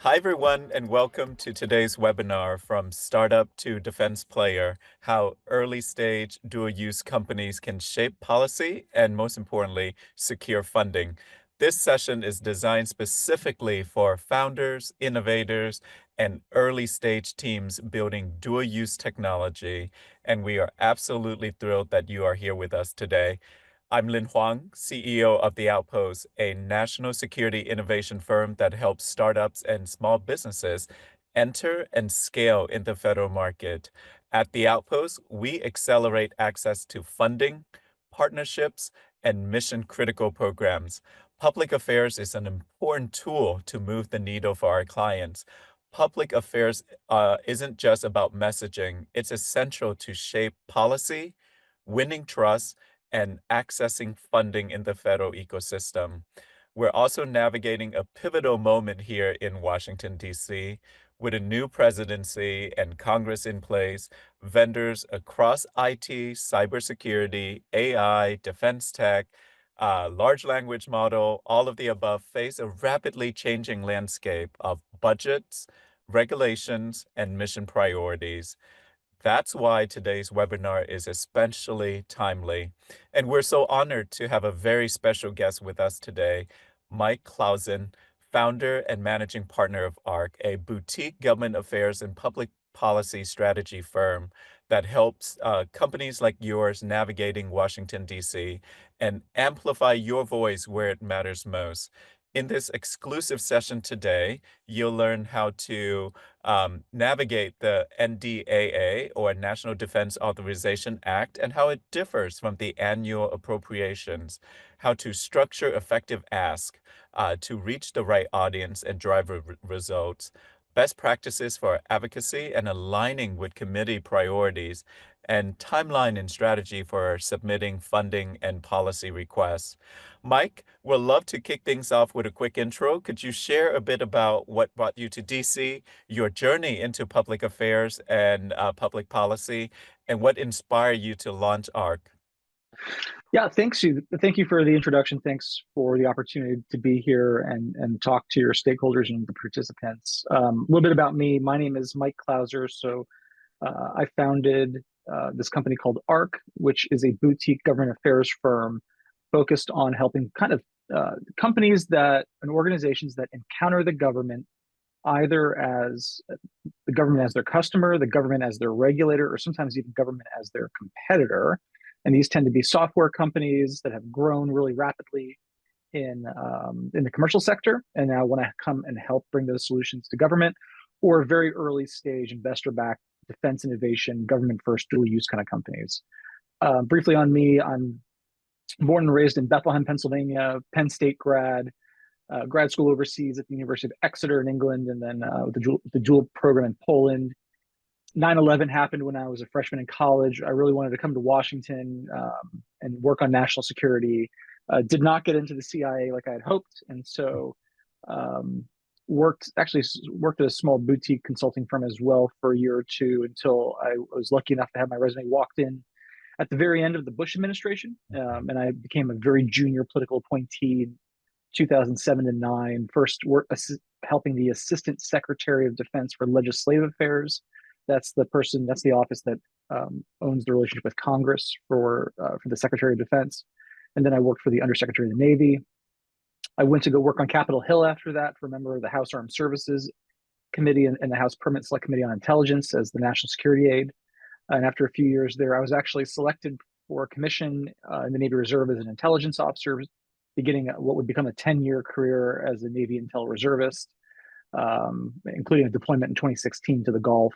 Hi, everyone, and welcome to today's webinar from Startup to Defense Player, how early stage dual use companies can shape policy and, most importantly, secure funding. This session is designed specifically for founders, innovators, and early stage teams building dual use technology. And we are absolutely thrilled that you are here with us today. I'm Lin Huang, CEO of The Outpost, a national security innovation firm that helps startups and small businesses enter and scale in the federal market. At The Outpost, we accelerate access to funding, partnerships, and mission-critical programs. Public affairs is an important tool to move the needle for our clients. Public affairs isn't just about messaging, it's essential to shape policy, winning trust, and accessing funding in the federal ecosystem. We're also navigating a pivotal moment here in Washington, D.C. With a new presidency and Congress in place, vendors across IT, cybersecurity, AI, defense tech, large language model, all of the above face a rapidly changing landscape of budgets, regulations, and mission priorities. That's why today's webinar is especially timely. And we're so honored to have a very special guest with us today, Mike Clausen, founder and managing partner of ARC, a boutique government affairs and public policy strategy firm that helps companies like yours navigating Washington, D.C., and amplify your voice where it matters most. In this exclusive session today, you'll learn how to navigate the NDAA, or National Defense Authorization Act, and how it differs from the annual appropriations, how to structure effective ask to reach the right audience and drive results, best practices for advocacy and aligning with committee priorities, and timeline and strategy for submitting funding and policy requests. Mike, we'd love to kick things off with a quick intro. Could you share a bit about what brought you to DC, your journey into public affairs and public policy, and what inspired you to launch ARC? Yeah, thanks you. Thank you for the introduction. Thanks for the opportunity to be here and talk to your stakeholders and the participants. A little bit about me. My name is Mike Clauser. I founded this company called ARC, which is a boutique government affairs firm focused on helping companies and organizations that encounter the government either as the government as their customer, the government as their regulator, or sometimes even government as their competitor. And these tend to be software companies that have grown really rapidly in the commercial sector, and now want to come and help bring those solutions to government, or very early stage investor-backed defense innovation, government first dual use kind of companies. Briefly on me, I'm born and raised in Bethlehem, Pennsylvania, Penn State grad school overseas at the University of Exeter in England, and then with the dual program in Poland. 9/11 happened when I was a freshman in college. I really wanted to come to Washington and work on national security. Did not get into the CIA like I had hoped, and so worked at a small boutique consulting firm as well for a year or two until I was lucky enough to have my resume walked in at the very end of the Bush administration, and I became a very junior political appointee in 2007 to 9. First, helping the Assistant Secretary of Defense for Legislative Affairs. That's the office that owns the relationship with Congress for the Secretary of Defense. And then I worked for the Undersecretary of the Navy. I went to go work on Capitol Hill after that for a member of the House Armed Services Committee and the House Permanent Select Committee on Intelligence as the National Security Aide. And after a few years there, I was actually selected for a commission in the Navy Reserve as an intelligence officer, beginning what would become a 10-year career as a Navy intel reservist, including a deployment in 2016 to the Gulf.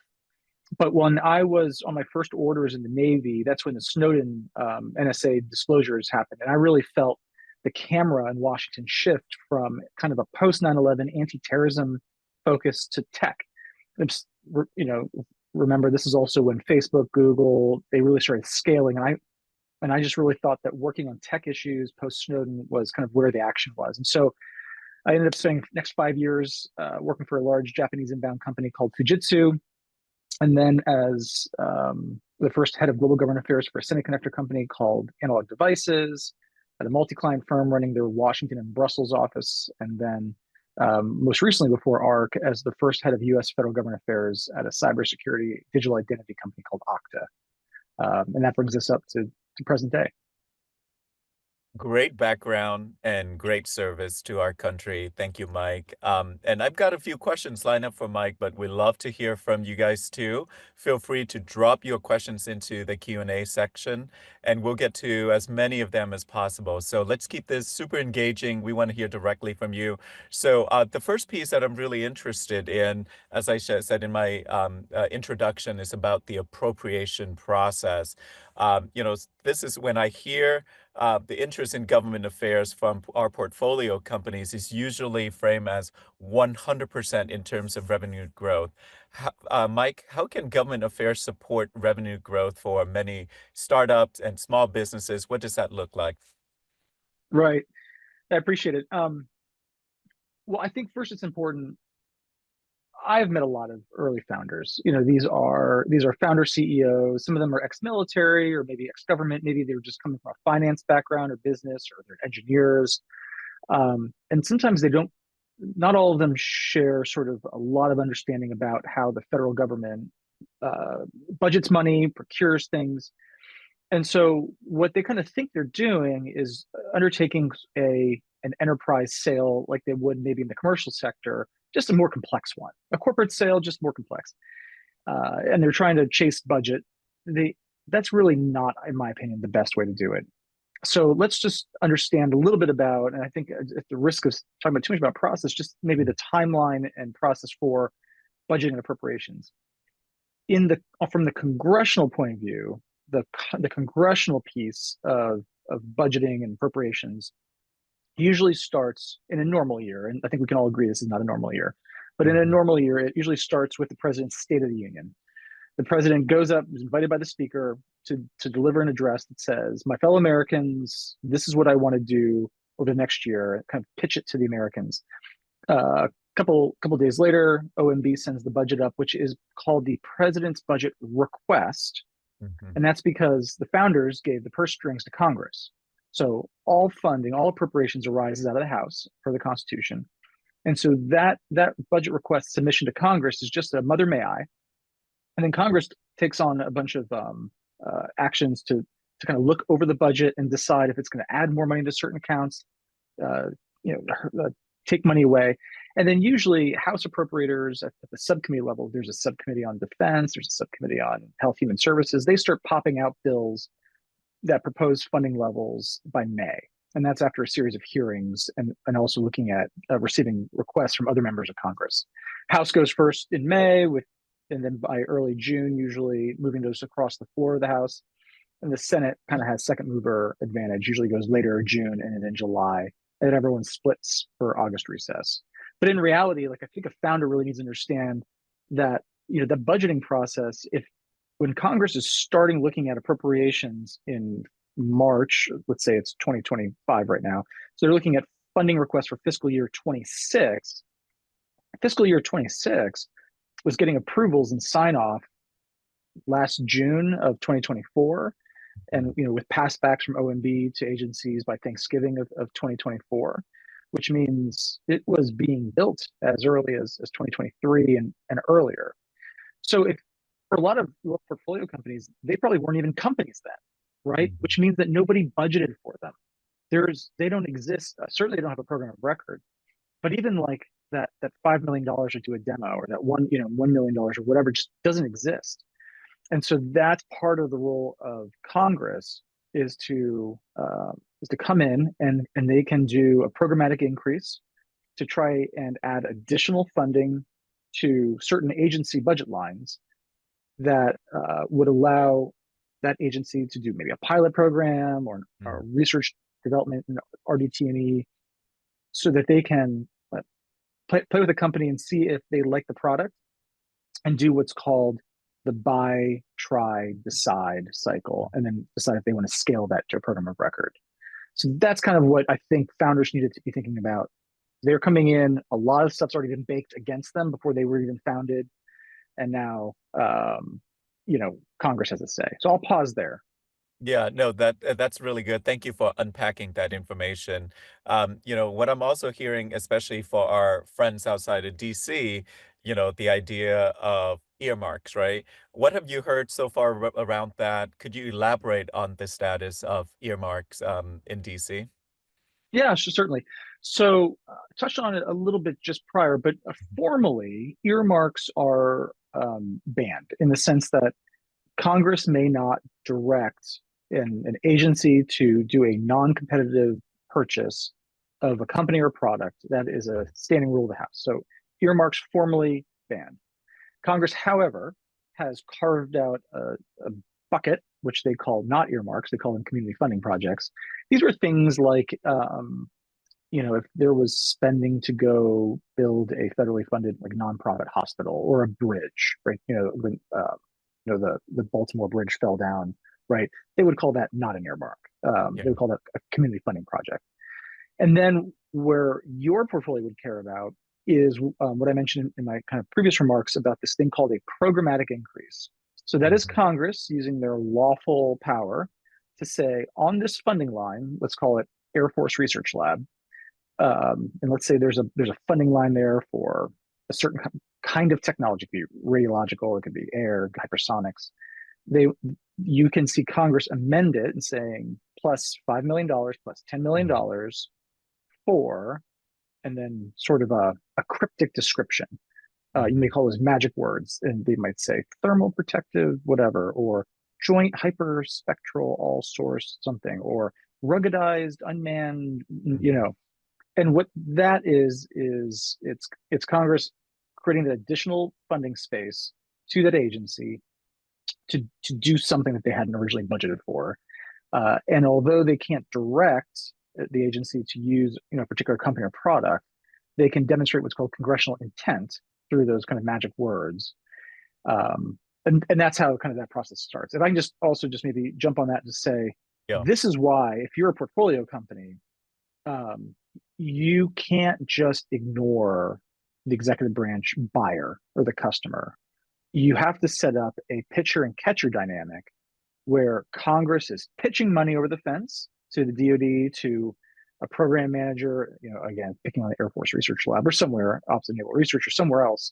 But when I was on my first orders in the Navy, that's when the Snowden NSA disclosures happened. And I really felt the camera in Washington shift from kind of a post 9/11 anti-terrorism focus to tech. It's, remember, this is also when Facebook, Google, they really started scaling. And I just really thought that working on tech issues post Snowden was kind of where the action was. And so I ended up spending the next 5 years working for a large Japanese inbound company called Fujitsu. And then as the first head of global government affairs for a semiconductor company called Analog Devices, at a multi-client firm running their Washington and Brussels office, and then most recently before ARC as the first head of U.S. federal government affairs at a cybersecurity digital identity company called Okta. And that brings us up to present day. Great background and great service to our country. Thank you, Mike. And I've got a few questions lined up for Mike, but we'd love to hear from you guys too. Feel free to drop your questions into the Q&A section, and we'll get to as many of them as possible. So let's keep this super engaging. We want to hear directly from you. So the first piece that I'm really interested in, as I said in my introduction, is about the appropriation process. This is when I hear the interest in government affairs from our portfolio companies is usually framed as 100% in terms of revenue growth. Mike, how can government affairs support revenue growth for many startups and small businesses? What does that look like? Right. I appreciate it. Well, I think first it's important. I've met a lot of early founders. These are founder CEOs. Some of them are ex-military or maybe ex-government. Maybe they were just coming from a finance background or business, or they're engineers. And sometimes they don't. Not all of them share sort of a lot of understanding about how the federal government budgets money, procures things. And so what they kind of think they're doing is undertaking an enterprise sale like they would maybe in the commercial sector, just a more complex one. A corporate sale, just more complex. And they're trying to chase budget. That's really not, in my opinion, the best way to do it. So let's just understand a little bit about, and I think at the risk of talking about too much about process, just maybe the timeline and process for budgeting and appropriations. From the congressional point of view, the congressional piece of budgeting and appropriations usually starts in a normal year, and I think we can all agree this is not a normal year, but in a normal year, it usually starts with the president's State of the Union. The president goes up, is invited by the speaker to deliver an address that says, "My fellow Americans, this is what I want to do over the next year," kind of pitch it to the Americans. A couple days later, OMB sends the budget up, which is called the President's Budget Request. Mhm. And that's because the founders gave the purse strings to Congress. So all funding, all appropriations arises out of the House for the Constitution. And so that budget request submission to Congress is just a mother may I. And then Congress takes on a bunch of actions to kind of look over the budget and decide if it's going to add more money to certain accounts, uh, take money away. And then usually House appropriators at the subcommittee level, there's a subcommittee on defense, there's a subcommittee on health, human services. They start popping out bills that propose funding levels by May. And that's after a series of hearings and also looking at receiving requests from other members of Congress. House goes first in May and then by early June, usually moving those across the floor of the House. And the Senate kind of has second mover advantage, usually goes later June and then July, and then everyone splits for August recess. But in reality, like I think a founder really needs to understand that the budgeting process, if when Congress is starting looking at appropriations in March, let's say it's 2025 right now, so they're looking at funding requests for fiscal year 26. Fiscal year 26 was getting approvals and sign off last June of 2024, and with passbacks from OMB to agencies by Thanksgiving of 2024, which means it was being built as early as 2023 and earlier. So if for a lot of portfolio companies, they probably weren't even companies then, right? Mhm. Which means that nobody budgeted for them. They don't exist. Certainly, they don't have a program of record. But even like that $5 million to do a demo, or that $1 million or whatever, just doesn't exist. And so that's part of the role of Congress is to come in and they can do a programmatic increase to try and add additional funding to certain agency budget lines that would allow that agency to do maybe a pilot program or research development and RDT&E, so that they can play with the company and see if they like the product and do what's called the buy, try, decide cycle, and then decide if they want to scale that to a program of record. So that's kind of what I think founders needed to be thinking about. They're coming in, a lot of stuff's already been baked against them before they were even founded. And now, Congress has a say. So I'll pause there. Yeah, no, that's really good. Thank you for unpacking that information. What I'm also hearing, especially for our friends outside of DC, the idea of earmarks, right? What have you heard so far around that? Could you elaborate on the status of earmarks in DC? Yeah, sure, certainly. So, touched on it a little bit just prior, but formally, earmarks are banned in the sense that Congress may not direct an agency to do a non-competitive purchase of a company or product. That is a standing rule of the House. So, earmarks formally banned. Congress, however, has carved out a bucket, which they call not earmarks, they call them community funding projects. These were things like, if there was spending to go build a federally funded like nonprofit hospital or a bridge, right? When the Baltimore Bridge fell down, right? They would call that not an earmark. Yeah. They would call that a community funding project. And then where your portfolio would care about is what I mentioned in my kind of previous remarks about this thing called a programmatic increase. So that is Mhm. Congress using their lawful power to say on this funding line, let's call it Air Force Research Lab, and let's say there's a funding line there for a certain kind of technology, it could be radiological, it could be air, hypersonics. They You can see Congress amend it and saying plus $5 million plus Mhm. $10 million for, and then sort of a cryptic description. You may Mhm. call those magic words, and they might say thermal protective, whatever, or joint hyperspectral all source something, or ruggedized unmanned, Mhm. and what that is it's Congress creating an additional funding space to that agency to do something that they hadn't originally budgeted for. And although they can't direct the agency to use a particular company or product, they can demonstrate what's called congressional intent through those kind of magic words. And that's how kind of that process starts. If I can just also just maybe jump on that to say, Yeah. this is why if you're a portfolio company, um, you can't just ignore the executive branch buyer or the customer. You have to set up a pitcher and catcher dynamic where Congress is pitching money over the fence to the DoD, to a program manager, again, picking on the Air Force Research Lab or somewhere, Office of Naval Research or somewhere else,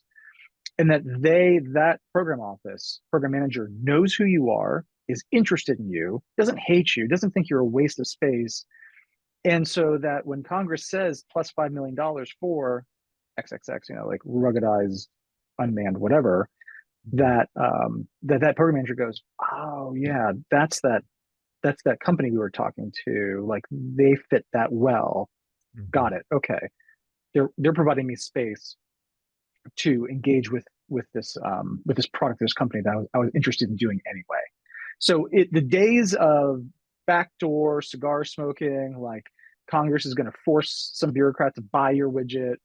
and that program office, program manager knows who you are, is interested in you, doesn't hate you, doesn't think you're a waste of space, and so that when Congress says plus $5 million for XXX, like ruggedized, unmanned, whatever, Mhm. that program manager goes, oh yeah, that's that company we were talking to. Like they fit that well. Mhm. Got it. Okay, they're providing me space to engage with this product, this company that I was interested in doing anyway. So the days of backdoor cigar smoking, like Congress is going to force some bureaucrat to buy your widget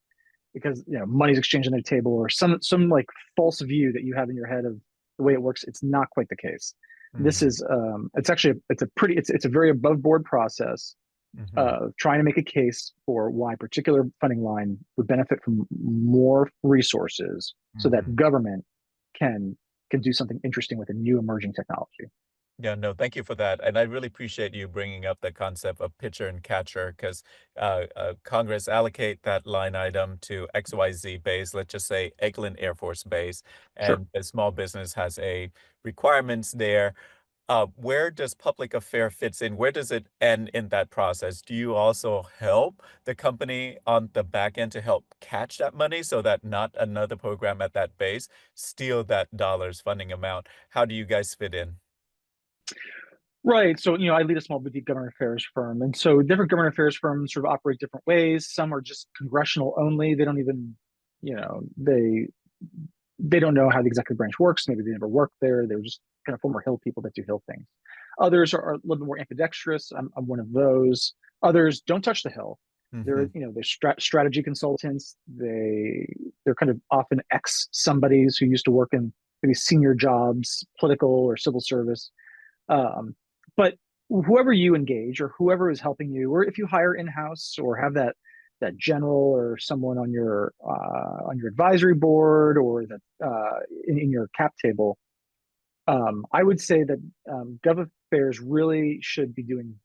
because money's exchanged on their table, or some like false view that you have in your head of the way it works. It's not quite the case. This Mhm. is it's actually it's a very above board process Mhm. of trying to make a case for why a particular funding line would benefit from more resources so that Mhm. government can can do something interesting with a new emerging technology. Yeah, no, thank you for that. And I really appreciate you bringing up the concept of pitcher and catcher because Congress allocate that line item to XYZ base, let's just say Eglin Air Force Base, Sure. and a small business has a requirements there. Where does public affair fits in? Where does it end in that process? Do you also help the company on the back end to help catch that money so that not another program at that base steal that dollar's funding amount? How do you guys fit in? Right. So, I lead a small boutique government affairs firm. And so different government affairs firms sort of operate different ways. Some are just congressional only. They don't even, you know, they don't know how the executive branch works. Maybe they never worked there. They were just kind of former Hill people that do Hill things. Others are a little bit more ambidextrous. I'm one of those. Others don't touch the Hill. Mhm. They're strategy consultants. They're kind of often ex somebodies who used to work in maybe senior jobs, political or civil service. Um, but whoever you engage or whoever is helping you, or if you hire in house or have that general or someone on your advisory board or that in your cap table, I would say that Gov Affairs really should be doing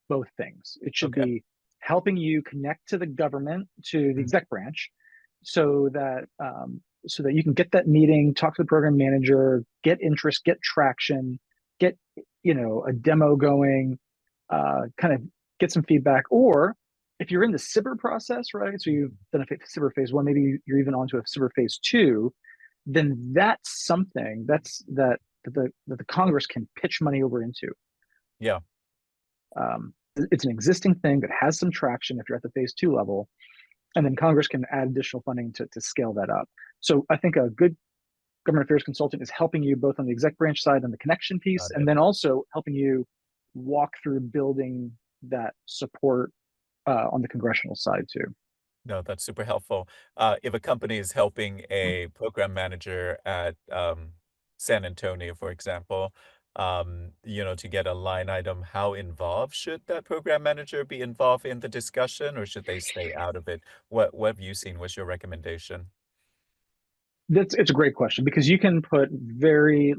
both things. It should Okay. be helping you connect to the government, to the Mm. exec branch, so that you can get that meeting, talk to the program manager, get interest, get traction, get a demo going, kind of get some feedback. Or if you're in the SBIR process, right? So you've done a SBIR phase one, maybe you're even onto a SBIR phase two, then that's something that the Congress can pitch money over into. Yeah. It's an existing thing that has some traction if you're at the phase two level, and then Congress can add additional funding to scale that up. So I think a good government affairs consultant is helping you both on the exec branch side and the connection piece, Got and it. then also helping you walk through building that support on the congressional side too. No, that's super helpful. If a company is helping a program manager at San Antonio, for example, to get a line item, how involved should that program manager be involved in the discussion, or should they stay out of it? What have you seen? What's your recommendation? It's a great question because you can put very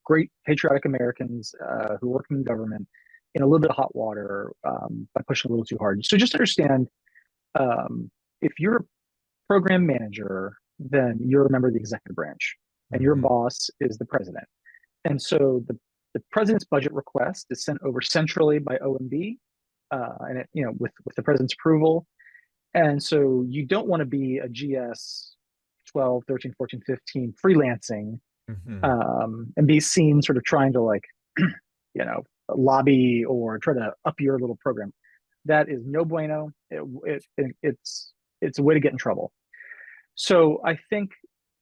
great patriotic Americans who work in government in a little bit of hot water by pushing a little too hard. So just understand, if you're a program manager, then you're a member of the executive branch, and your Hmm. boss is the president. And so the president's budget request is sent over centrally by OMB, and with the president's approval. And so you don't want to be a GS 12, 13, 14, 15 freelancing, Hmm. and be seen sort of trying to you know, lobby or try to up your little program. That is no bueno. It's a way to get in trouble. So I think,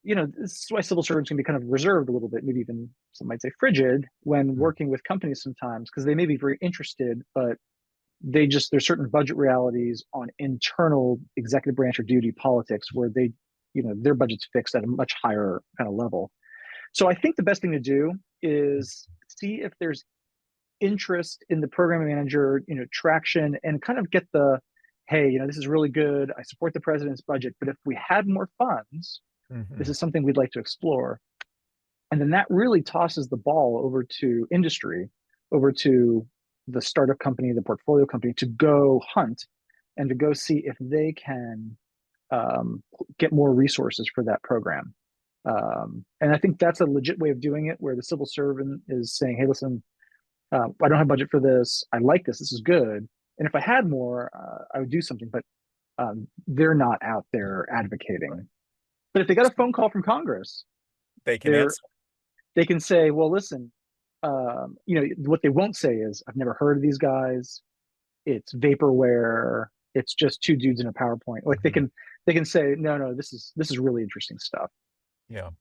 this is why civil servants can be kind of reserved a little bit, maybe even some might say frigid when working with companies sometimes, because they may be very interested, but there's certain budget realities on internal executive branch or duty politics where their budget's fixed at a much higher kind of level. So I think the best thing to do is see if there's interest in the program manager, traction, and kind of get hey, this is really good. I support the president's budget, but if we had more funds, this Hmm. is something we'd like to explore. And then that really tosses the ball over to industry, over to the startup company, the portfolio company, to go hunt and to go see if they can get more resources for that program. And I think that's a legit way of doing it, where the civil servant is saying, "Hey, listen, I don't have budget for this. I like this. This is good. And if I had more, I would do something." But they're not out there Right. advocating. But if they got a phone call from Congress, They can they're answer. they can say, "Well, listen." What they won't say is, "I've never heard of these guys. It's vaporware. It's just two dudes in a PowerPoint." Like they Mhm. can they can say, "No, no, this is really interesting stuff." Yeah.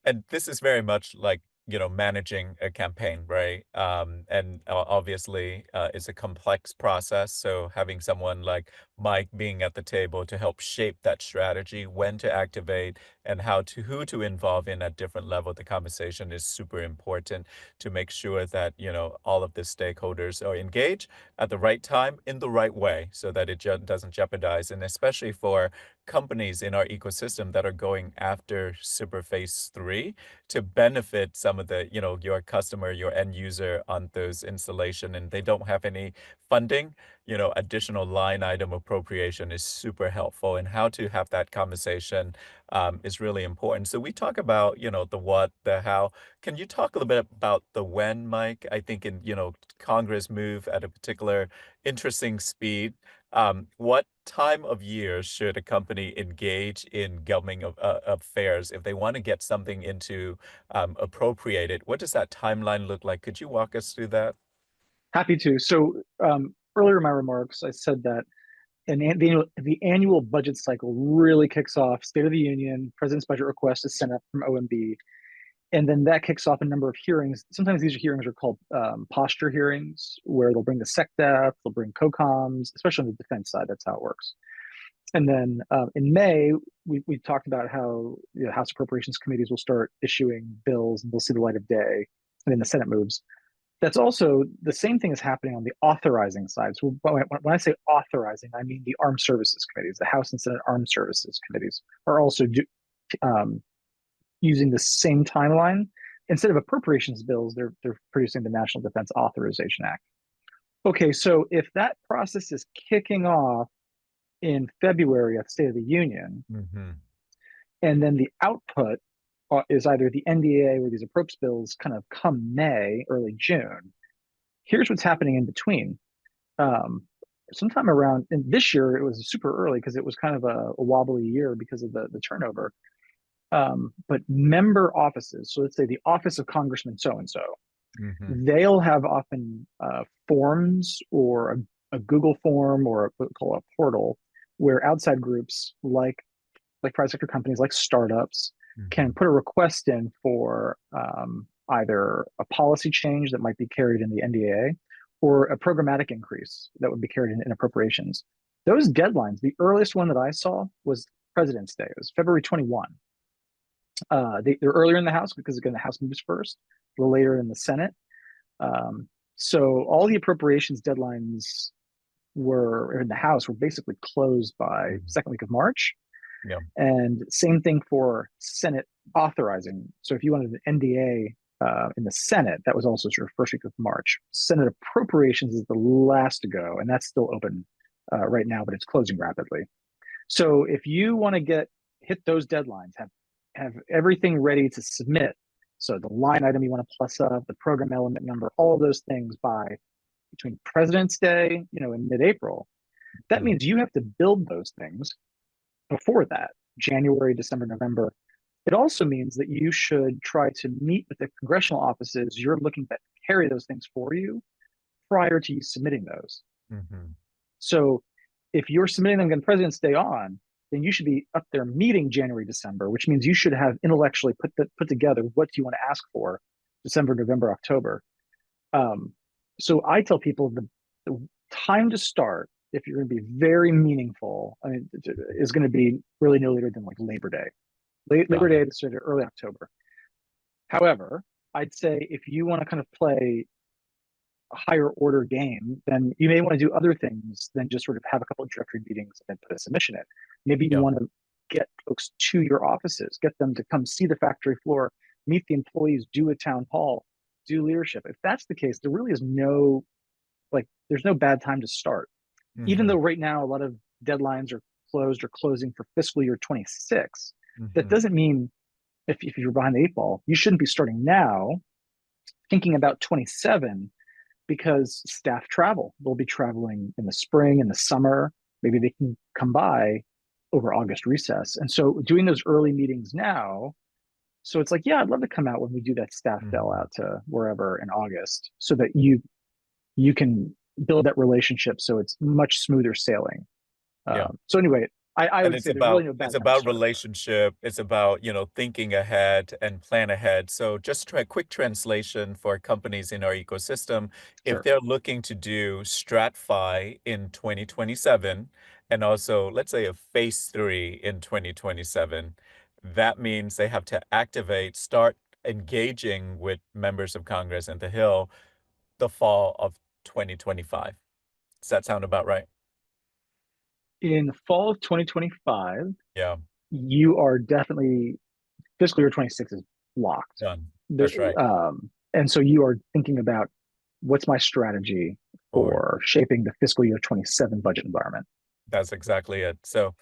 And this is very much like, managing a campaign, right? And obviously, it's a complex process. So having someone like Mike being at the table to help shape that strategy, when to activate and who to involve in at different level of the conversation is super important to make sure that, all of the stakeholders are engaged at the right time in the right way so that it doesn't jeopardize. And especially for companies in our ecosystem that are going after super phase three to benefit some of the, your customer, your end user on those installation and they don't have any funding, additional line item appropriation is super helpful and how to have that conversation is really important. So we talk about, the what, the how. Can you talk a little bit about the when, Mike? I think Congress move at a particular interesting speed. What time of year should a company engage in government affairs if they want to get something into appropriated? What does that timeline look like? Could you walk us through that? Happy to. So earlier in my remarks, I said that the annual budget cycle really kicks off State of the Union, President's budget request is sent up from OMB, and then that kicks off a number of hearings. Sometimes these hearings are called posture hearings, where they'll bring the SecDef, they'll bring COCOMs, especially on the defense side. That's how it works. And then in May, we talked about how House Appropriations Committees will start issuing bills and they'll see the light of day, and then the Senate moves. That's also the same thing is happening on the authorizing side. So when I say authorizing, I mean the armed services committees, the House and Senate armed services committees are also um, using the same timeline instead of appropriations bills, they're producing the National Defense Authorization Act. Okay, so if that process is kicking off in February at the State of the Union, Hmm. and then the output is either the NDA or these approps bills kind of come May, early June. Here's what's happening in between. Um, Sometime around, and this year it was super early because it was kind of a wobbly year because of the turnover. But member offices, so let's say the office of Congressman so and so, Hmm. they'll have often forms or a Google form or what we call a portal where outside groups like private sector companies, like startups, can Hmm. put a request in for either a policy change that might be carried in the NDA or a programmatic increase that would be carried in appropriations. Those deadlines, the earliest one that I saw was President's Day. It was February 21. They're earlier in the House because again the House moves first, a little later in the Senate. So all the appropriations deadlines were in the House were basically closed by Hmm. second week of March. Yeah. And same thing for Senate authorizing. So if you wanted an NDA in the Senate, that was also sort of first week of March. Senate appropriations is the last to go, and that's still open right now, but it's closing rapidly. So if you want to get hit those deadlines, have everything ready to submit. So the line item you want to plus up, the program element number, all of those things by between President's Day, in mid-April. That Mm. means you have to build those things before that, January, December, November. It also means that you should try to meet with the congressional offices you're looking to carry those things for you prior to you submitting those. Mhm. So if you're submitting them on President's Day on, then you should be up there meeting January, December, which means you should have intellectually put together what do you want to ask for December, November, October. Um, so I tell people the time to start, if you're going to be very meaningful, I mean, is going to be really no later than like Labor Day. Labor Got Day it. is sort of early October. However, I'd say if you want to kind of play a higher order game, then you may want to do other things than just sort of have a couple of directory meetings and put a submission in. Maybe you Yeah. want to get folks to your offices, get them to come see the factory floor, meet the employees, do a town hall, do leadership. If that's the case, there really is there's no bad time to start. Even though Mhm. right now a lot of deadlines are closed or closing for fiscal year 26, that Mhm. doesn't mean if you're behind the eight ball, you shouldn't be starting now thinking about 27 because staff travel. They'll be traveling in the spring, in the summer. Maybe they can come by over August recess. And so doing those early meetings now, so it's like, yeah, I'd love to come out when we do that staff Mhm. bailout to wherever in August so that you can build that relationship so it's much smoother sailing. Yeah. So anyway, I And would say there's really no it's bad time to about start. relationship, it's about, thinking ahead and plan ahead. So just try quick translation for companies in our ecosystem. If Sure. they're looking to do StratFi in 2027 and also let's say a phase 3 in 2027, that means they have to start engaging with members of Congress and the Hill the fall of 2025. Does that sound about right? In the fall of 2025, Yeah, you are definitely fiscal year 26 is locked. done. There, That's right. and so you are thinking about what's my strategy Or for shaping the fiscal year 27 budget environment. that's exactly it. So,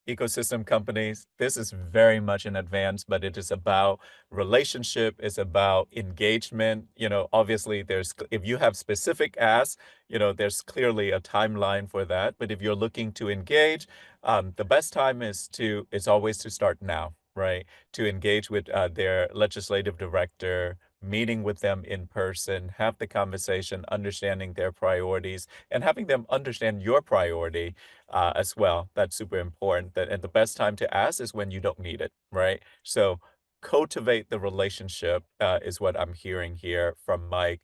ecosystem companies, this is very much in advance, but it is about relationship, it's about engagement. Obviously, if you have specific asks, there's clearly a timeline for that. But if you're looking to engage, the best time is always to start now, right? To engage with their legislative director, meeting with them in person, have the conversation, understanding their priorities, and having them understand your priority as well. That's super important. And the best time to ask is when you don't need it, right? So cultivate the relationship is what I'm hearing here from Mike.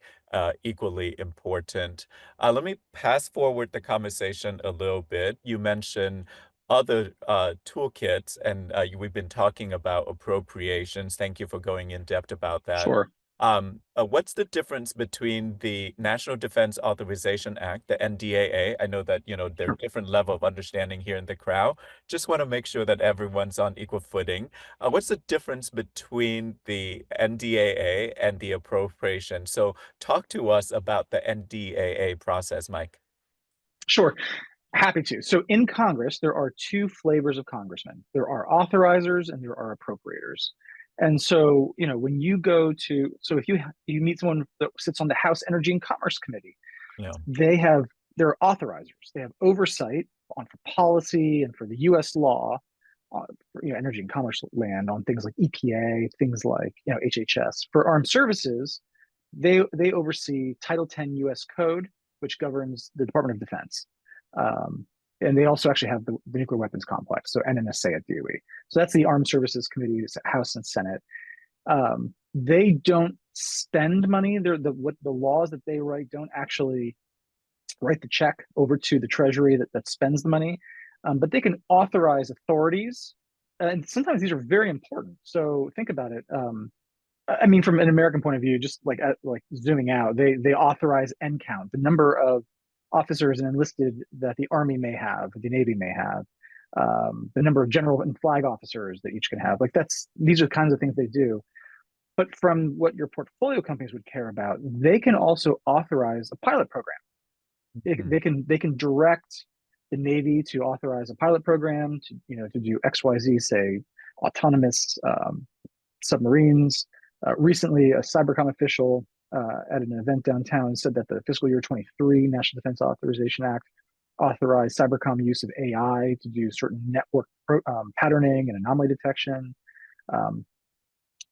Equally important. Let me pass forward the conversation a little bit. You mentioned other toolkits, and we've been talking about appropriations. Thank you for going in depth about that. Sure. What's the difference between the National Defense Authorization Act, the NDAA? I know that, there are Sure. different level of understanding here in the crowd. Just want to make sure that everyone's on equal footing. What's the difference between the NDAA and the appropriation? So talk to us about the NDAA process, Mike. Sure. Happy to. So in Congress, there are two flavors of congressmen. There are authorizers and there are appropriators. And so, when you go to, so if you meet someone that sits on the House Energy and Commerce Committee, Yeah. they have they're authorizers. They have oversight on for policy and for the U.S. law, for, energy and commerce land on things like EPA, things like HHS. For armed services, they oversee Title 10 U.S. Code, which governs the Department of Defense. Um, and they also actually have the nuclear weapons complex, so NNSA at DOE. So that's the Armed Services Committees, House and Senate. They don't spend money. What the laws that they write don't actually write the check over to the Treasury that spends the money, but they can authorize authorities, and sometimes these are very important. So think about it. I mean, from an American point of view, just like zooming out, they authorize end count, the number of officers and enlisted that the Army may have, the Navy may have, the number of general and flag officers that each can have. Like these are the kinds of things they do. But from what your portfolio companies would care about, they can also authorize a pilot program. Mhm. They can direct the Navy to authorize a pilot program to do XYZ, say autonomous submarines. Recently, a cybercom official at an event downtown said that the fiscal year 23 National Defense Authorization Act authorized cybercom use of AI to do certain network patterning and anomaly detection. Um,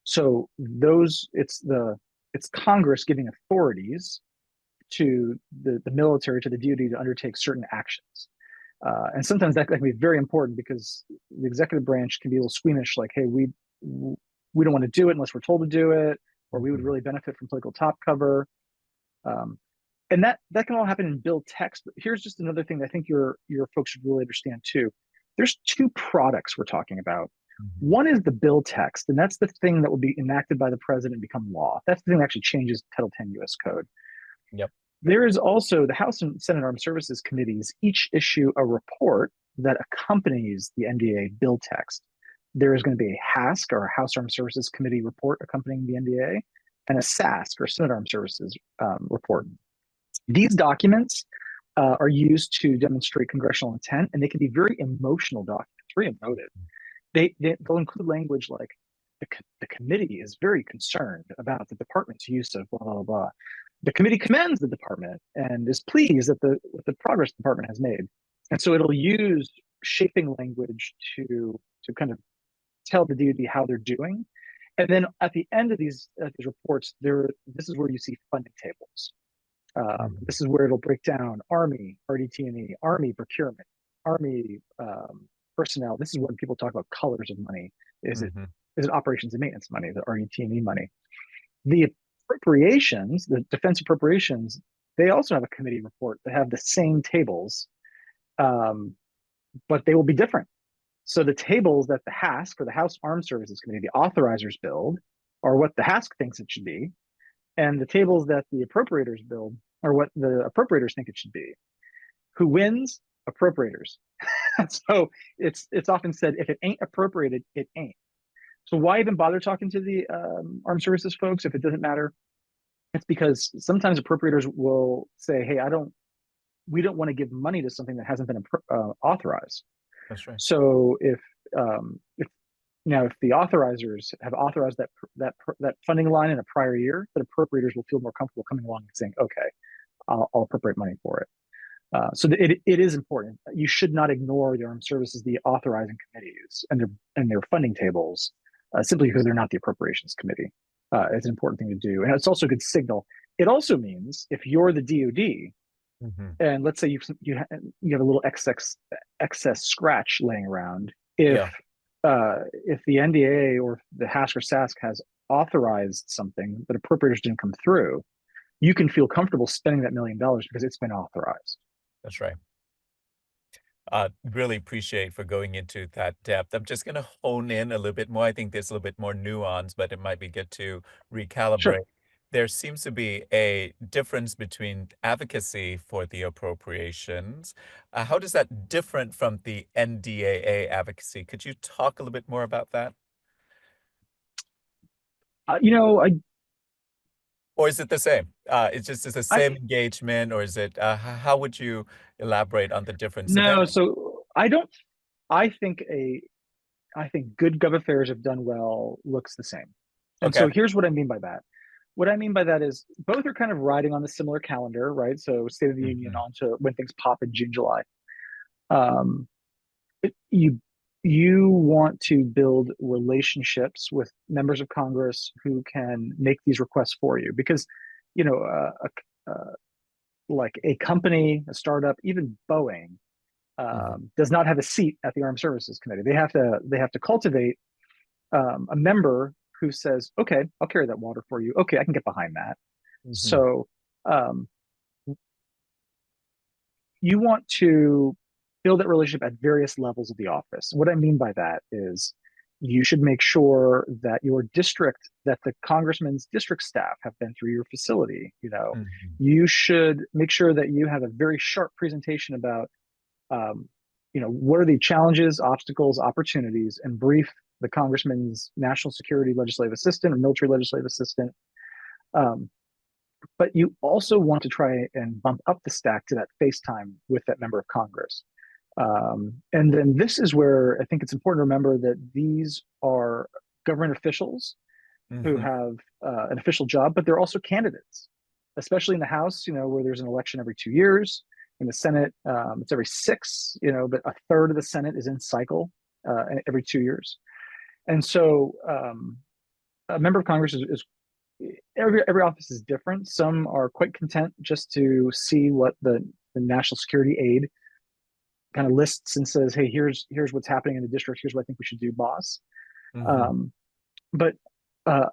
so it's Congress giving authorities to the military, to the DoD, to undertake certain actions. And sometimes that can be very important because the executive branch can be a little squeamish, like, hey, we don't want to do it unless we're told to do it, or we would Mhm. really benefit from political top cover. Um, and that can all happen in bill text. But here's just another thing that I think your folks should really understand too. There's two products we're talking about. Mhm. One is the bill text, and that's the thing that will be enacted by the president and become law. That's the thing that actually changes Title 10 U.S. Code. Yep. There is also the House and Senate Armed Services Committees each issue a report that accompanies the NDA bill text. There is going to be a HASC, or House Armed Services Committee report, accompanying the NDA, and a SASC, or Senate Armed Services report. These documents are used to demonstrate congressional intent, and they can be very emotional documents, very emotive. They'll include language like the committee is very concerned about the department's use of blah blah blah. The committee commends the department and is pleased with the progress the department has made. And so it'll use shaping language to kind of tell the DoD how they're doing. And then at the end of these reports, this is where you see funding tables. Mhm. This is where it'll break down Army, RDT&E, Army procurement, Army personnel. This is when people talk about colors of money. Is it Mhm. is it operations and maintenance money, the RDT&E money? The appropriations, the defense appropriations, they also have a committee report that have the same tables, um, but they will be different. So the tables that the HASC, or the House Armed Services Committee, the authorizers build, are what the HASC thinks it should be, and the tables that the appropriators build are what the appropriators think it should be. Who wins? Appropriators. So it's often said, if it ain't appropriated, it ain't. So why even bother talking to the armed services folks if it doesn't matter? It's because sometimes appropriators will say, "Hey, we don't want to give money to something that hasn't been authorized." That's right. So if now, if the authorizers have authorized that funding line in a prior year, then appropriators will feel more comfortable coming along and saying, "Okay, I'll appropriate money for it." So it is important. You should not ignore the armed services, the authorizing committees, and their funding tables, simply because they're not the appropriations committee. It's an important thing to do, and it's also a good signal. It also means if you're the DoD, Mhm. and let's say you have a little excess scratch laying around, Yeah. if the NDA or the HASC or SASC has authorized something but appropriators didn't come through, you can feel comfortable spending that $1 million because it's been authorized. That's right. Really appreciate for going into that depth. I'm just gonna hone in a little bit more. I think there's a little bit more nuance, but it might be good to Sure. recalibrate. there seems to be a difference between advocacy for the appropriations. How does that different from the NDAA advocacy? Could you talk a little bit more about that? You know, Or is it the same? It's the same I engagement, or is it, how would you elaborate on the difference? So that, no, so I don't. I think I think good gov affairs if done well looks the same. And okay. so here's what I mean by that. What I mean by that is both are kind of riding on the similar calendar, right? So State of the Union Hmm. on to when things pop in June, July. Um, you you want to build relationships with members of Congress who can make these requests for you because, you know, like a company, a startup, even Boeing Hmm. does not have a seat at the Armed Services Committee. They have to cultivate a member who says, "Okay, I'll carry that water for you. Okay, I can get behind that." Hmm. So um, you want to build that relationship at various levels of the office. What I mean by that is you should make sure that your district, that the congressman's district staff have been through your facility. Hmm. You should make sure that you have a very sharp presentation about um, what are the challenges, obstacles, opportunities, and brief the congressman's national security legislative assistant or military legislative assistant. Um, but you also want to try and bump up the stack to that FaceTime with that member of Congress. And then this is where I think it's important to remember that these are government officials who Hmm. have an official job, but they're also candidates, especially in the House, where there's an election every 2 years. In the Senate, it's every six, but a third of the Senate is in cycle every 2 years. And so a member of Congress is every office is different. Some are quite content just to see what the national security aide kind of lists and says, "Hey, here's what's happening in the district. Here's what I think we should do, boss." Hmm. Um, but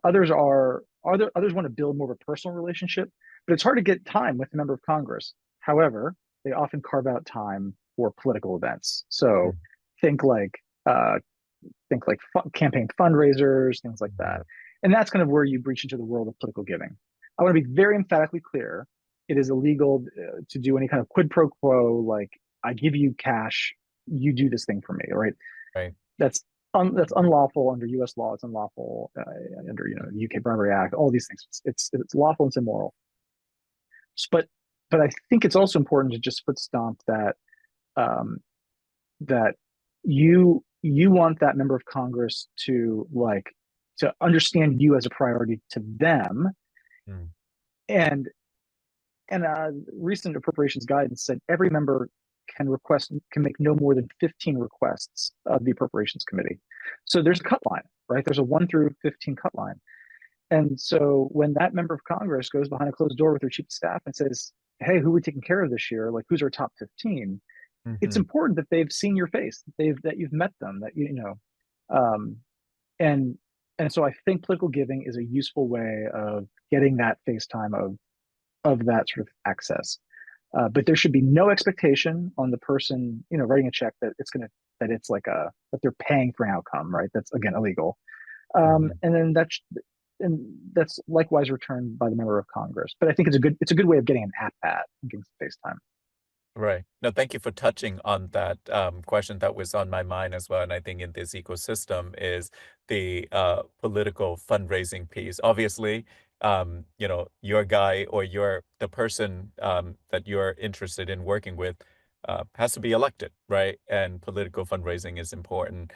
others want to build more of a personal relationship, but it's hard to get time with a member of Congress. However, they often carve out time for political events. So think like uh, campaign fundraisers, things like that. And that's kind of where you breach into the world of political giving. I want to be very emphatically clear. It is illegal to do any kind of quid pro quo, like I give you cash, you do this thing for me, right? Right. That's that's unlawful under U.S. law. It's unlawful under UK Bribery Act. All these things. It's lawful and it's immoral. But I think it's also important to just foot stomp that um, that you want that member of Congress to understand you as a priority to them. Mm. And recent appropriations guidance said every member can make no more than 15 requests of the appropriations committee. So there's a cut line, right? There's a 1 through 15 cut line. And so when that member of Congress goes behind a closed door with their chief of staff and says, "Hey, who are we taking care of this year? Like, who's our top 15?" It's Hmm. important that they've seen your face, that you've met them, that um, and so I think political giving is a useful way of getting that face time of that sort of access. But there should be no expectation on the person, writing a check that it's like that they're paying for an outcome, right? That's again illegal. Hmm. And then and that's likewise returned by the member of Congress. But I think it's a good way of getting an at bat and getting some face time. Right. No, thank you for touching on that question that was on my mind as well. And I think in this ecosystem is the political fundraising piece. Obviously, your guy or the person that you're interested in working with has to be elected, right? And political fundraising is important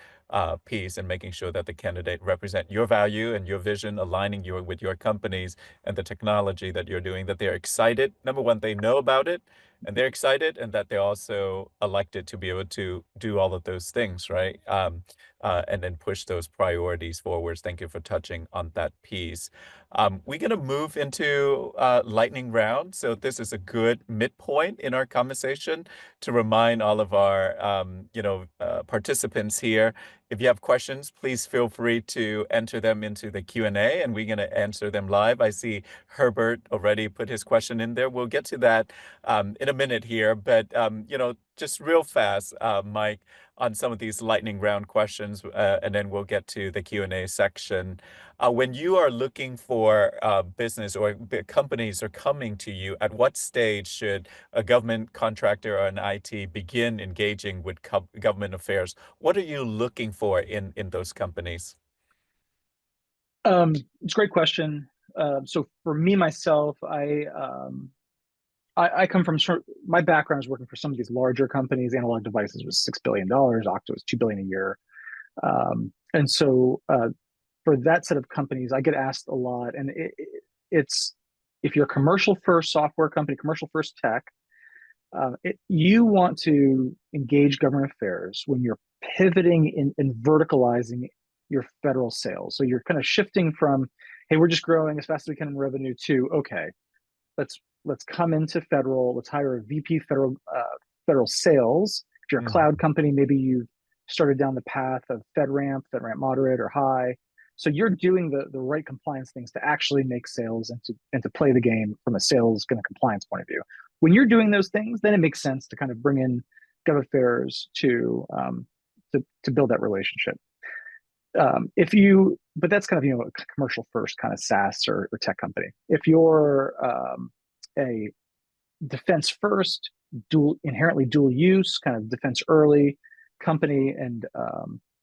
piece in making sure that the candidate represent your value and your vision, aligning you with your companies and the technology that you're doing, that they're excited. Number one, they know about it and they're excited and that they're also elected to be able to do all of those things, right? And then push those priorities forwards. Thank you for touching on that piece. We're going to move into lightning round. So this is a good midpoint in our conversation to remind all of our, participants here. If you have questions, please feel free to enter them into the Q&A and we're going to answer them live. I see Herbert already put his question in there. We'll get to that in a minute here. But, just real fast, Mike, on some of these lightning round questions, and then we'll get to the Q&A section. When you are looking for business or companies are coming to you, at what stage should a government contractor or an IT begin engaging with government affairs? What are you looking for in those companies? It's a great question. So for me myself, I come from my background is working for some of these larger companies. Analog Devices was $6 billion, Okta was $2 billion a year, and so for that set of companies, I get asked a lot, and it's if you're a commercial first software company, commercial first tech, you want to engage government affairs when you're pivoting and verticalizing your federal sales. So you're kind of shifting from, hey, we're just growing as fast as we can in revenue to, okay, let's come into federal. Let's hire a VP federal sales. If you're a cloud company, maybe you've started down the path of FedRAMP moderate or high. So you're doing the right compliance things to actually make sales and to play the game from a sales kind of compliance point of view. When you're doing those things, then it makes sense to kind of bring in gov affairs to build that relationship. But that's kind of a commercial first kind of SaaS or tech company. If you're a defense first, inherently dual use, kind of defense early company, and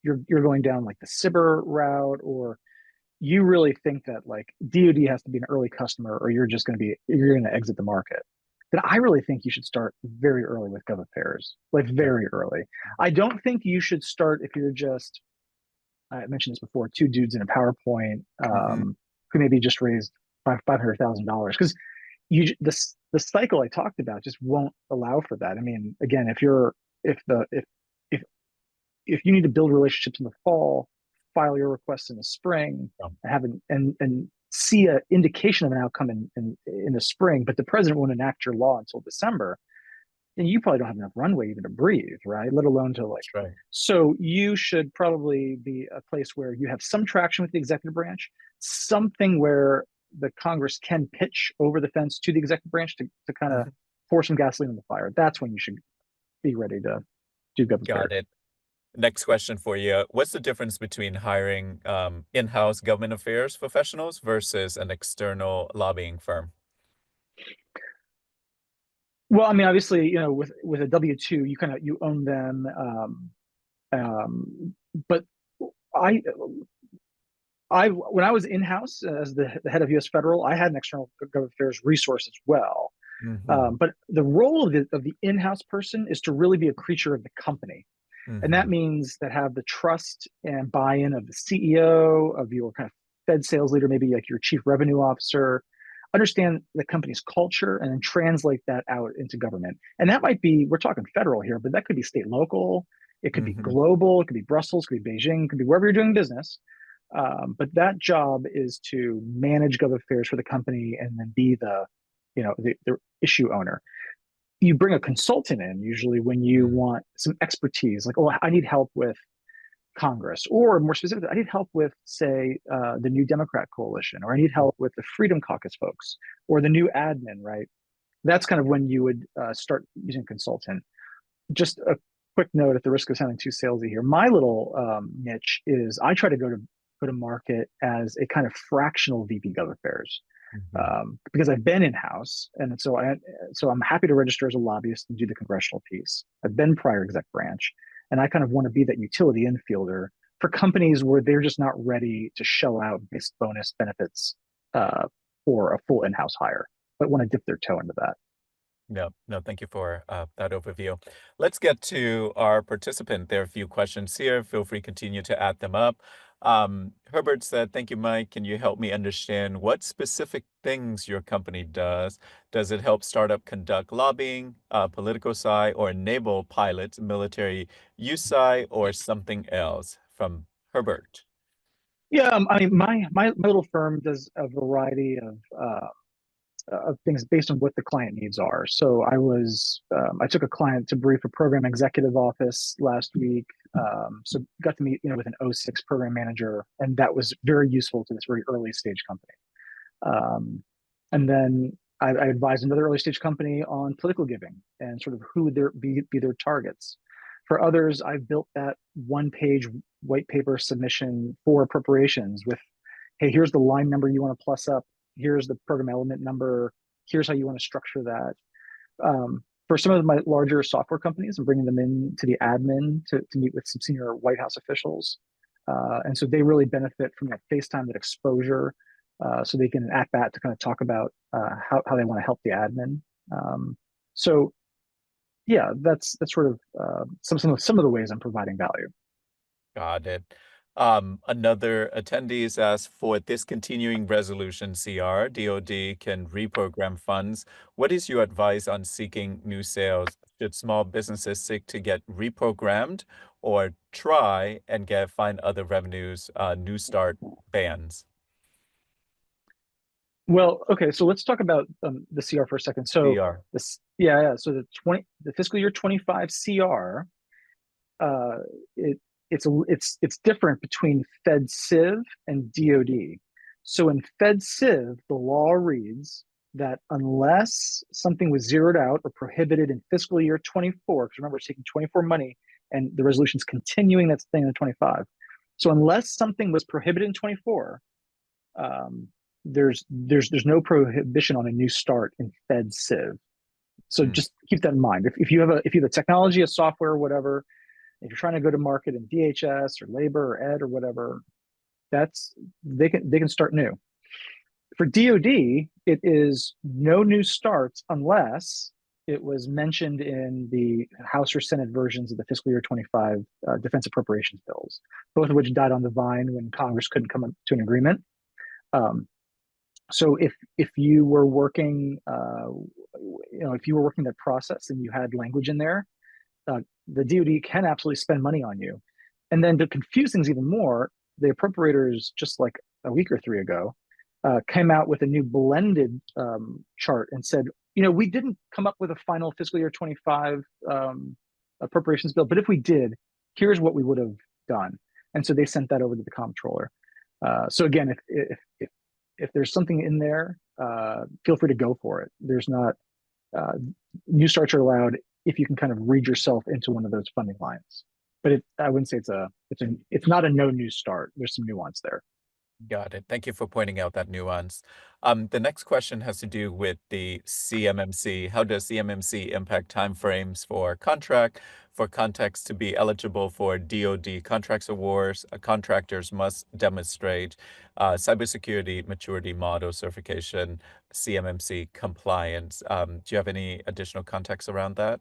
you're going down like the cyber route, or you really think that like DoD has to be an early customer, or you're going to exit the market, then I really think you should start very early with gov affairs, like very early. I don't think you should start if you're just, I mentioned this before, two dudes in a PowerPoint who maybe just raised $500,000, because the cycle I talked about just won't allow for that. I mean, again, if you need to build relationships in the fall, file your requests in the spring, and see an indication of an outcome in the spring, but the president won't enact your law until December, then you probably don't have enough runway even to breathe, right? Let alone to like. Right. So you should probably be a place where you have some traction with the executive branch, something where the Congress can pitch over the fence to the executive branch to kind of pour some gasoline on the fire. That's when you should be ready to do government. Got it. Next question for you. What's the difference between hiring in-house government affairs professionals versus an external lobbying firm? Well, I mean, obviously, with a W-2, you own them. But when I was in-house as the head of U.S. Federal, I had an external government affairs resource as well. But the role of the in-house person is to really be a creature of the company. And that means that have the trust and buy-in of the CEO, of your kind of Fed sales leader, maybe like your chief revenue officer, understand the company's culture and then translate that out into government. And that might be, we're talking federal here, but that could be state, local, it could be global, it could be Brussels, it could be Beijing, it could be wherever you're doing business. But that job is to manage gov affairs for the company and then be the issue owner. You bring a consultant in usually when you want some expertise, like, oh, I need help with Congress, or more specifically, I need help with, say, the New Democrat Coalition, or I need help with the Freedom Caucus folks, or the new admin, right? That's kind of when you would start using consultant. Just a quick note, at the risk of sounding too salesy here, my little niche is I try to go to market as a kind of fractional VP Gov Affairs. Because I've been in-house, and so I'm happy to register as a lobbyist and do the congressional piece. I've been prior exec branch, and I kind of want to be that utility infielder for companies where they're just not ready to shell out base bonus benefits for a full in-house hire, but want to dip their toe into that. No, thank you for that overview. Let's get to our participant. There are a few questions here. Feel free to continue to add them up. Herbert said, thank you, Mike. Can you help me understand what specific things your company does? Does it help startup conduct lobbying, political side, or enable pilots, military use side, or something else? From Herbert. Yeah, I mean, my little firm does a variety of things based on what the client needs are. So I took a client to brief a program executive office last week. So got to meet, with an O6 program manager, and that was very useful to this very early stage company. And then I advised another early stage company on political giving and sort of who would be their targets. For others, I've built that one page white paper submission for appropriations with, hey, here's the line number you want to plus up, here's the program element number, here's how you want to structure that. For some of my larger software companies, I'm bringing them in to the admin to meet with some senior White House officials. And so they really benefit from that face time, that exposure, so they can at bat to kind of talk about how they want to help the admin. So yeah, that's sort of some of the ways I'm providing value. Got it. Another attendees asked for this continuing resolution CR, DoD can reprogram funds. What is your advice on seeking new sales? Should small businesses seek to get reprogrammed or try and find other revenues, new start bans? Well, okay, so let's talk about the CR for a second. So CR. yeah. So the fiscal year 25 CR, uh, it it's different between Fed Civ and DoD. So in Fed Civ, the law reads that unless something was zeroed out or prohibited in fiscal year 24, because remember, it's taking 24 money and the resolution's continuing that thing in 25. So unless something was prohibited in 24, um, there's no prohibition on a new start in Fed Civ. So Mm. just keep that in mind. If you have a technology, a software, whatever, if you're trying to go to market in DHS or labor or ed or whatever, that's they can start new. For DoD, it is no new starts unless it was mentioned in the House or Senate versions of the fiscal year 25 defense appropriations bills, both of which died on the vine when Congress couldn't come up to an agreement. Um, so if you were working, if you were working that process and you had language in there, the DoD can absolutely spend money on you. And then to confuse things even more, the appropriators, just like a week or three ago, came out with a new blended chart and said, we didn't come up with a final fiscal year 25 appropriations bill, but if we did, here's what we would have done. And so they sent that over to the comptroller. So again, if there's something in there, feel free to go for it. There's not new starts are allowed if you can kind of read yourself into one of those funding lines. But I wouldn't say it's not a no new start. There's some nuance there. Got it. Thank you for pointing out that nuance. The next question has to do with the CMMC. How does CMMC impact timeframes for context to be eligible for DoD contracts awards? Contractors must demonstrate cybersecurity maturity model certification, CMMC compliance. Do you have any additional context around that?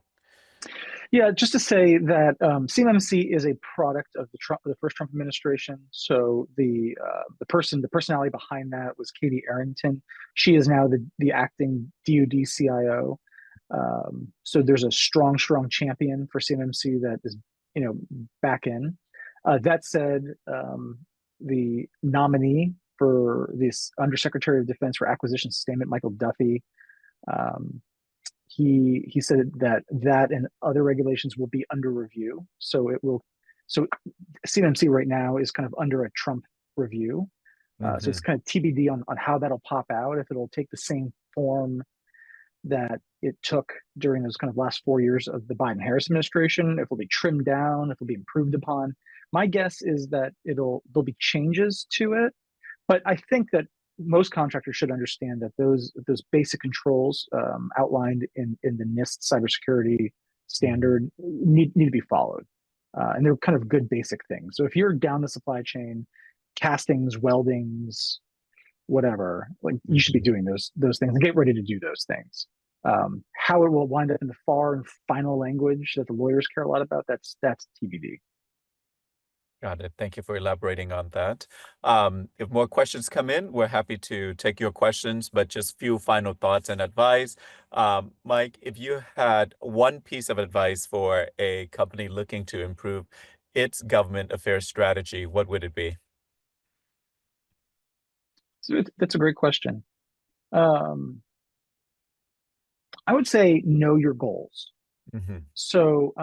Yeah, just to say that CMMC is a product of the first Trump administration. So the personality behind that was Katie Arrington. She is now the acting DoD CIO. So there's a strong champion for CMMC that is back in. That said, the nominee for this Undersecretary of Defense for Acquisition Sustainment, Michael Duffy, um, he said that and other regulations will be under review. So CMMC right now is kind of under a Trump review. So it's kind of TBD on how that'll pop out, if it'll take the same form that it took during those kind of last 4 years of the Biden-Harris administration, if it'll be trimmed down, if it'll be improved upon. My guess is that there'll be changes to it, but I think that most contractors should understand that those basic controls outlined in the NIST cybersecurity standard need to be followed, and they're kind of good basic things. So if you're down the supply chain, castings, weldings, whatever, like you should be doing those things and get ready to do those things. How it will wind up in the far and final language that the lawyers care a lot about, that's TBD. Got it. Thank you for elaborating on that. If more questions come in, we're happy to take your questions, but just few final thoughts and advice. Mike, if you had one piece of advice for a company looking to improve its government affairs strategy, what would it be? So that's a great question. Um, I would say know your goals. Hmm. So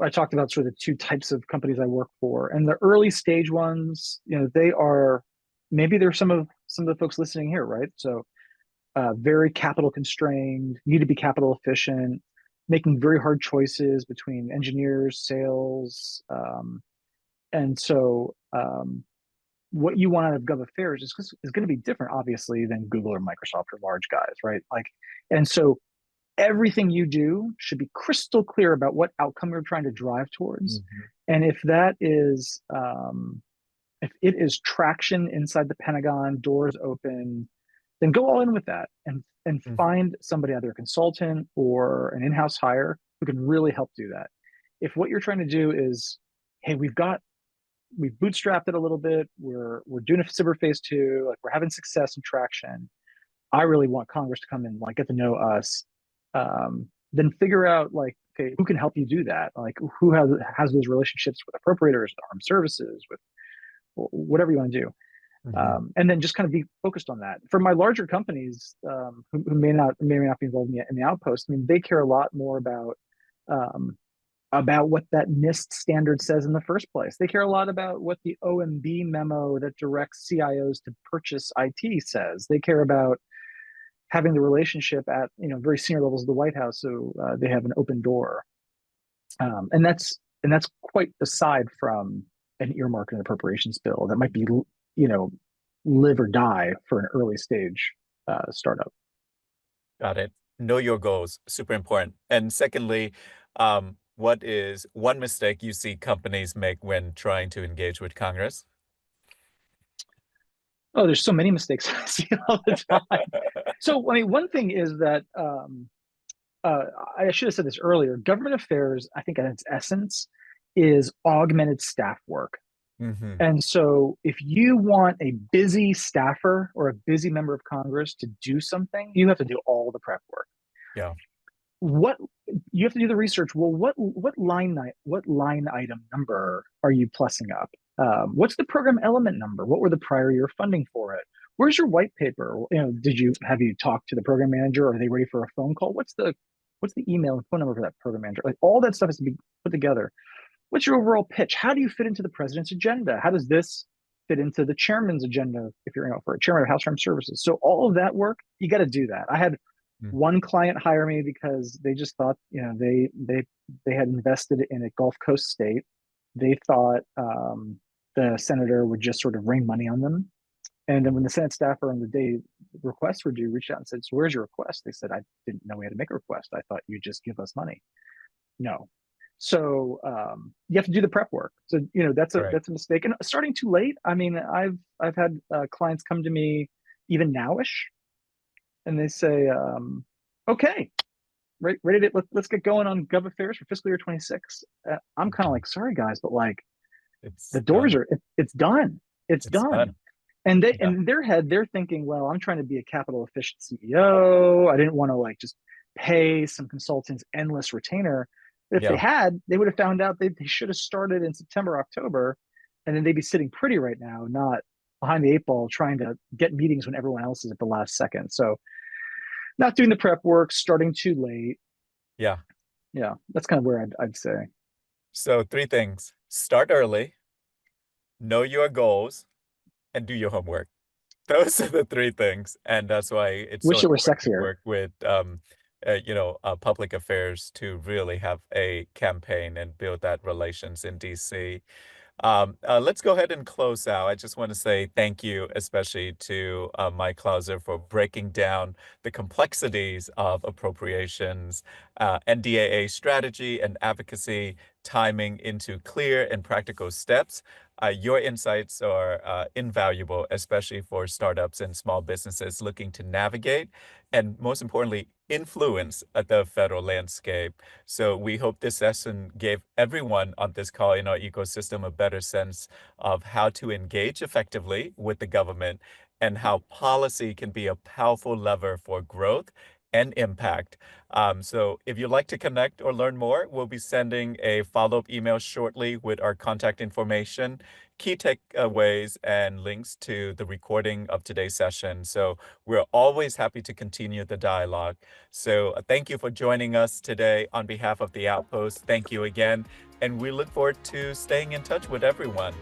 I talked about sort of the two types of companies I work for, and the early stage ones, they are maybe there's some of the folks listening here, right? So very capital constrained, need to be capital efficient, making very hard choices between engineers, sales, and so what you want out of Gov Affairs is going to be different, obviously, than Google or Microsoft or large guys, right? Like, and so everything you do should be crystal clear about what outcome you're trying to drive towards. Mhm. And if it is traction inside the Pentagon, doors open, then go all in with that and Mhm. find somebody, either a consultant or an in-house hire, who can really help do that. If what you're trying to do is, hey, we've bootstrapped it a little bit, we're doing a cyber phase two, like we're having success and traction. I really want Congress to come in, like get to know us. Then figure out like, okay, who can help you do that? Like who has those relationships with appropriators, with armed services, with whatever you want to do. Mhm. And then just kind of be focused on that. For my larger companies, who may not be involved in the outpost, I mean, they care a lot more um, about what that NIST standard says in the first place. They care a lot about what the OMB memo that directs CIOs to purchase IT says. They care about having the relationship at very senior levels of the White House, so they have an open door. And that's quite aside from an earmark and appropriations bill that might be you know live or die for an early stage startup. Got it. Know your goals, super important. And secondly, what is one mistake you see companies make when trying to engage with Congress? Oh, there's so many mistakes I see all the time. So, I mean, one thing is that uh, I should have said this earlier. Government affairs, I think, at its essence, is augmented staff work. Hmm. And so, if you want a busy staffer or a busy member of Congress to do something, you have to do all the prep work. Yeah. What You have to do the research. Well, what line item number are you plussing up? What's the program element number? What were the prior year funding for it? Where's your white paper? Have you talked to the program manager? Are they ready for a phone call? What's the email and phone number for that program manager? Like all that stuff has to be put together. What's your overall pitch? How do you fit into the president's agenda? How does this fit into the chairman's agenda if you're for a chairman of House Armed Services? So all of that work, you got to do that. I had Mm. one client hire me because they just thought, they had invested in a Gulf Coast state. They thought the senator would just sort of rain money on them. And then when the Senate staffer on the day requests were due reached out and said, "So where's your request?" They said, "I didn't know we had to make a request. I thought you'd just give us money." No. So you have to do the prep work. So that's a Right. that's a mistake. And starting too late. I mean, I've had clients come to me even nowish, and they say, "Okay, ready to let's get going on Gov Affairs for fiscal year 26." I'm kind of Mhm. like, "Sorry guys, but like It's the doors done. are it's done. It's It's done." done. And they Yeah. in their head, they're thinking, "Well, I'm trying to be a capital efficient CEO. I didn't want to like just pay some consultants endless retainer." But if they Yeah. had, they would have found out they should have started in September, October, and then they'd be sitting pretty right now, not behind the eight ball trying to get meetings when everyone else is at the last second. So not doing the prep work, starting too late. Yeah. Yeah, that's kind of where I'd say. So three things. Start early, know your goals, and do your homework. Those are the three things, and that's why it's so Wish it were important to sexier. work with, public affairs to really have a campaign and build that relations in DC. Let's go ahead and close out. I just want to say thank you, especially to Mike Clauser for breaking down the complexities of appropriations, NDAA strategy and advocacy, timing into clear and practical steps. Your insights are invaluable, especially for startups and small businesses looking to navigate and, most importantly, influence the federal landscape. So we hope this session gave everyone on this call in our ecosystem a better sense of how to engage effectively with the government and how policy can be a powerful lever for growth and impact. So if you'd like to connect or learn more, we'll be sending a follow-up email shortly with our contact information, key takeaways, and links to the recording of today's session. So we're always happy to continue the dialogue. So thank you for joining us today on behalf of the Outpost. Thank you again. And we look forward to staying in touch with everyone.